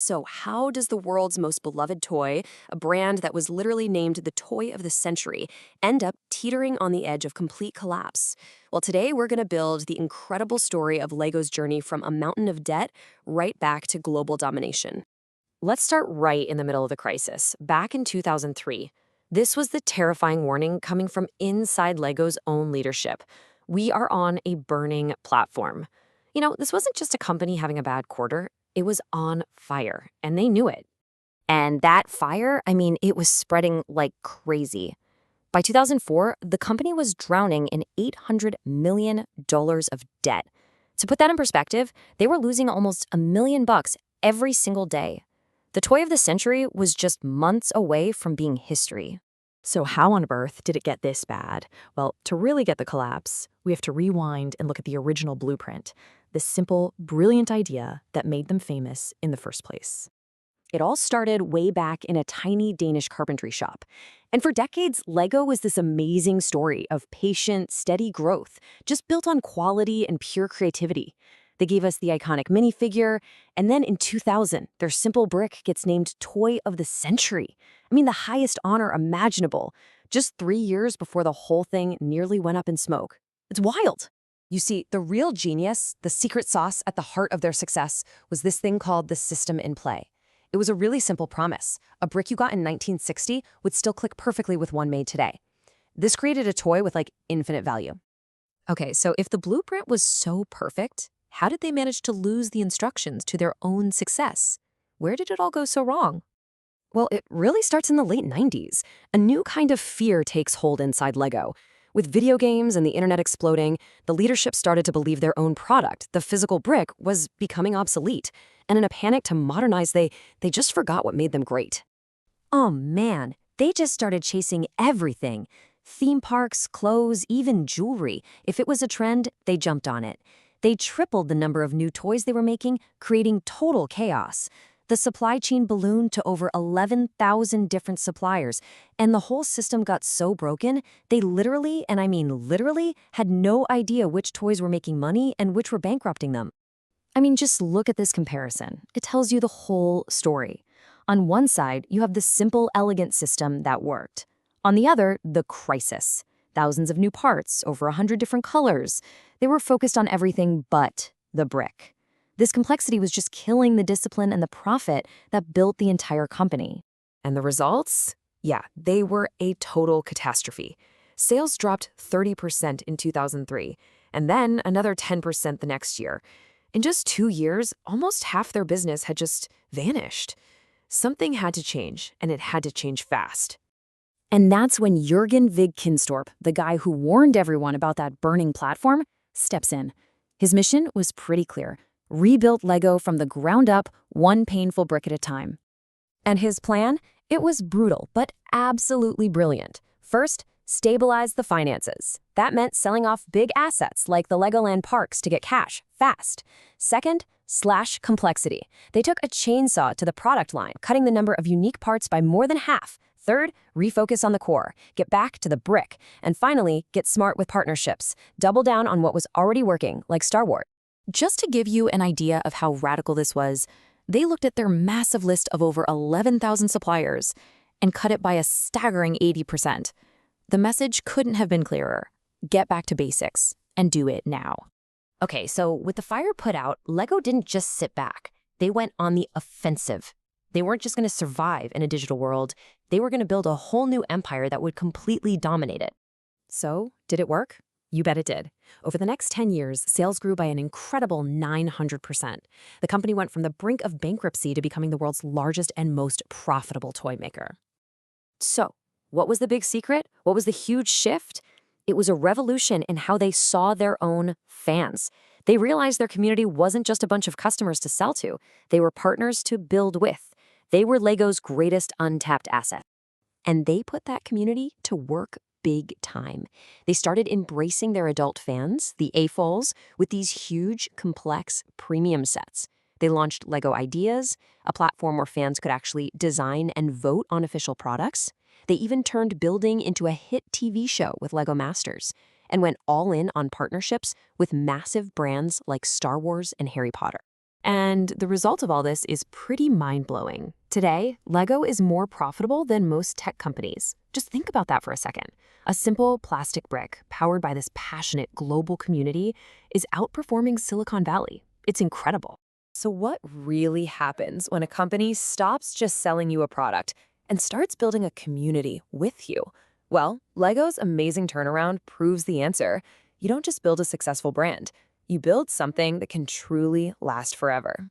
So, how does the world's most beloved toy, a brand that was literally named the toy of the century, end up teetering on the edge of complete collapse? Well, today we're going to build the incredible story of Lego's journey from a mountain of debt right back to global domination. Let's start right in the middle of the crisis, back in 2003. This was the terrifying warning coming from inside Lego's own leadership. We are on a burning platform. This wasn't just a company having a bad quarter, it was on fire, and they knew it. And that fire, it was spreading like crazy. By 2004, the company was drowning in $800 million of debt. To put that in perspective, they were losing almost $1 million every single day. The toy of the century was just months away from being history. So how on earth did it get this bad? Well, to really get the collapse, we have to rewind and look at the original blueprint, the simple, brilliant idea that made them famous in the first place. It all started way back in a tiny Danish carpentry shop. And for decades, Lego was this amazing story of patient, steady growth, just built on quality and pure creativity. They gave us the iconic minifigure, and then in 2000, their simple brick gets named Toy of the Century. The highest honor imaginable, just 3 years before the whole thing nearly went up in smoke. It's wild. You see, the real genius, the secret sauce at the heart of their success, was this thing called the system in play. It was a really simple promise. A brick you got in 1960 would still click perfectly with one made today. This created a toy with infinite value. Okay, so if the blueprint was so perfect, how did they manage to lose the instructions to their own success? Where did it all go so wrong? Well, it really starts in the late 90s. A new kind of fear takes hold inside Lego. With video games and the internet exploding, the leadership started to believe their own product, the physical brick, was becoming obsolete. And in a panic to modernize, they just forgot what made them great. Oh man, they just started chasing everything. Theme parks, clothes, even jewelry. If it was a trend, they jumped on it. They tripled the number of new toys they were making, creating total chaos. The supply chain ballooned to over 11,000 different suppliers, and the whole system got so broken, they literally, and I mean literally, had no idea which toys were making money and which were bankrupting them. Just look at this comparison. It tells you the whole story. On one side, you have the simple, elegant system that worked. On the other, the crisis. Thousands of new parts, over 100 different colors. They were focused on everything but the brick. This complexity was just killing the discipline and the profit that built the entire company. And the results? Yeah, they were a total catastrophe. Sales dropped 30% in 2003, and then another 10% the next year. In just 2 years, almost half their business had just vanished. Something had to change, and it had to change fast. And that's when Jørgen Vig Knudstorp, the guy who warned everyone about that burning platform, steps in. His mission was pretty clear. Rebuilt Lego from the ground up, one painful brick at a time. And his plan? It was brutal, but absolutely brilliant. First, stabilize the finances. That meant selling off big assets like the Legoland parks to get cash, fast. Second, slash complexity. They took a chainsaw to the product line, cutting the number of unique parts by more than half. Third, refocus on the core, get back to the brick. And finally, get smart with partnerships. Double down on what was already working, like Star Wars. Just to give you an idea of how radical this was, they looked at their massive list of over 11,000 suppliers and cut it by a staggering 80%. The message couldn't have been clearer. Get back to basics and do it now. Okay, so with the fire put out, Lego didn't just sit back. They went on the offensive. They weren't just going to survive in a digital world. They were going to build a whole new empire that would completely dominate it. So, did it work? You bet it did. Over the next 10 years, sales grew by an incredible 900%. The company went from the brink of bankruptcy to becoming the world's largest and most profitable toy maker. So, what was the big secret? What was the huge shift? It was a revolution in how they saw their own fans. They realized their community wasn't just a bunch of customers to sell to. They were partners to build with. They were Lego's greatest untapped asset. And they put that community to work big time. They started embracing their adult fans, the AFOLs, with these huge, complex, premium sets. They launched Lego Ideas, a platform where fans could actually design and vote on official products. They even turned building into a hit TV show with Lego Masters and went all in on partnerships with massive brands like Star Wars and Harry Potter. And the result of all this is pretty mind-blowing. Today, Lego is more profitable than most tech companies. Just think about that for a second. A simple plastic brick powered by this passionate global community is outperforming Silicon Valley. It's incredible. So what really happens when a company stops just selling you a product and starts building a community with you? Well, Lego's amazing turnaround proves the answer. You don't just build a successful brand. You build something that can truly last forever.